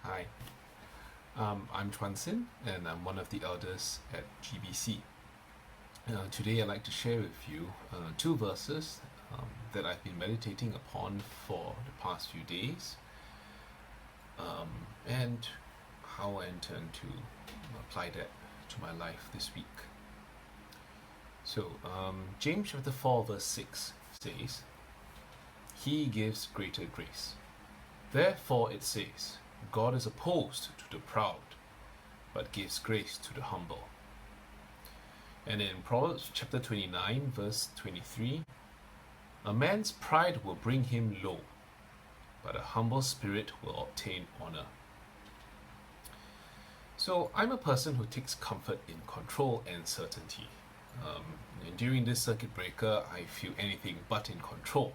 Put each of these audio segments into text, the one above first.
Hi, I'm Chuan Xin, and I'm one of the elders at GBC. Today, I'd like to share with you two verses that I've been meditating upon for the past few days, and how I intend to apply that to my life this week. So, James chapter 4, verse 6 says, He gives greater grace. Therefore, it says, God is opposed to the proud, but gives grace to the humble. And in Proverbs chapter 29, verse 23, a man's pride will bring him low, but a humble spirit will obtain honor. So I'm a person who takes comfort in control and certainty. And during this circuit breaker, I feel anything but in control.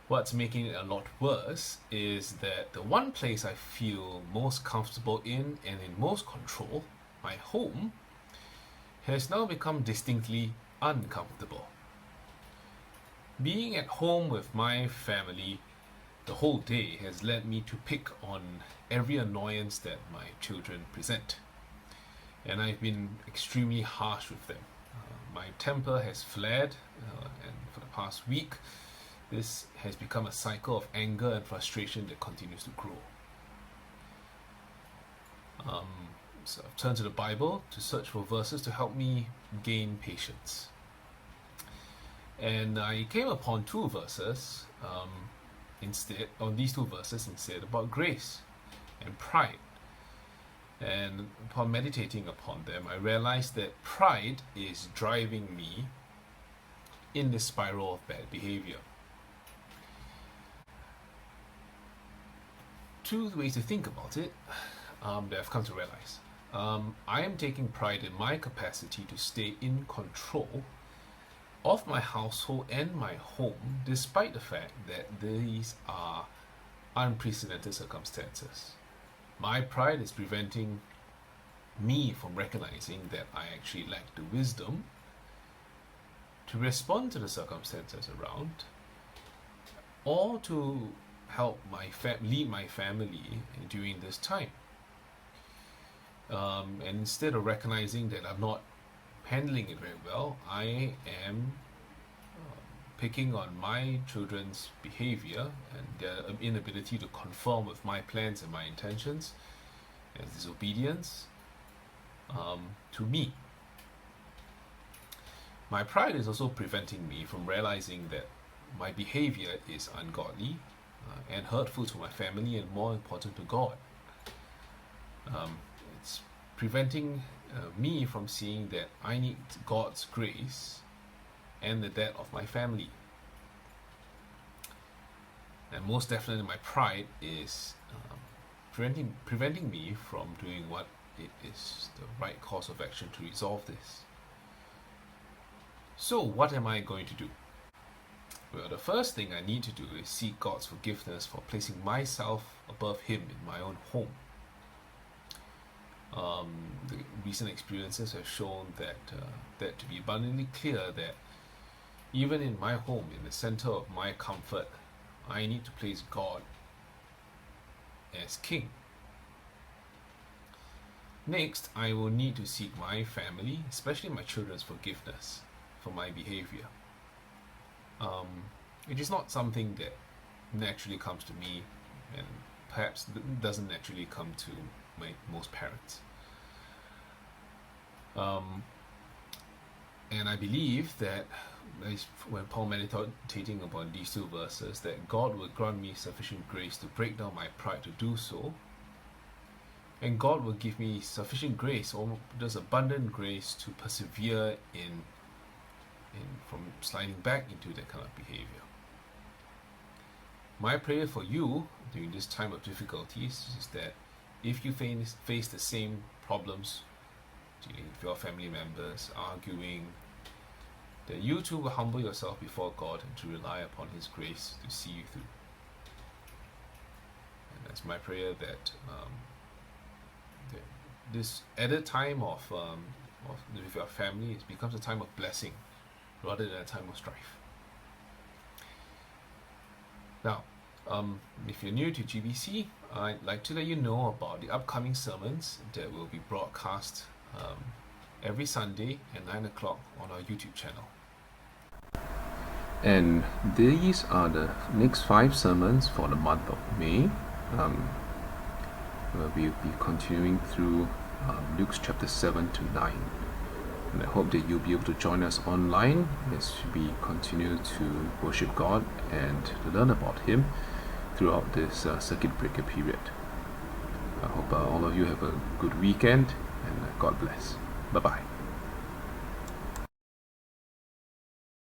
What's making it a lot worse is that the one place I feel most comfortable in and in most control, my home, has now become distinctly uncomfortable. Being at home with my family the whole day has led me to pick on every annoyance that my children present. And I've been extremely harsh with them. My temper has flared, and for the past week, this has become a cycle of anger and frustration that continues to grow. So I've turned to the Bible to search for verses to help me gain patience. And I came upon these two verses instead about grace and pride. And upon meditating upon them, I realized that pride is driving me in this spiral of bad behavior. Two ways to think about it that I've come to realize. I am taking pride in my capacity to stay in control of my household and my home, despite the fact that these are unprecedented circumstances. My pride is preventing me from recognizing that I actually lack the wisdom to respond to the circumstances around, or to help lead my family during this time. And instead of recognizing that I'm not handling it very well, I am picking on my children's behavior and their inability to conform with my plans and my intentions as disobedience to me. My pride is also preventing me from realizing that my behavior is ungodly and hurtful to my family, and more important, to God. It's preventing me from seeing that I need God's grace and that of my family. And most definitely, my pride is preventing me from doing what it is the right course of action to resolve this. So, what am I going to do? Well, the first thing I need to do is seek God's forgiveness for placing myself above Him in my own home. The recent experiences have shown that to be abundantly clear that even in my home, in the center of my comfort, I need to place God as King. Next, I will need to seek my family, especially my children's forgiveness for my behavior. It is not something that naturally comes to me, and perhaps doesn't naturally come to most parents. And I believe that when Paul meditating upon these two verses, that God will grant me sufficient grace to break down my pride to do so, and God will give me sufficient grace, or just abundant grace, to persevere in from sliding back into that kind of behavior. My prayer for you during this time of difficulties is that if you face the same problems dealing with your family members, arguing, that you too will humble yourself before God and to rely upon His grace to see you through. And that's my prayer, that this added time of with your family, it becomes a time of blessing rather than a time of strife. Now, If you're new to GBC, I'd like to let you know about the upcoming sermons that will be broadcast every Sunday at 9 o'clock on our YouTube channel. And these are the next 5 sermons for the month of May. We'll be continuing through Luke chapter 7 to 9. And I hope that you'll be able to join us online as we continue to worship God and to learn about Him throughout this circuit breaker period. I hope all of you have a good weekend, and God bless. Bye-bye.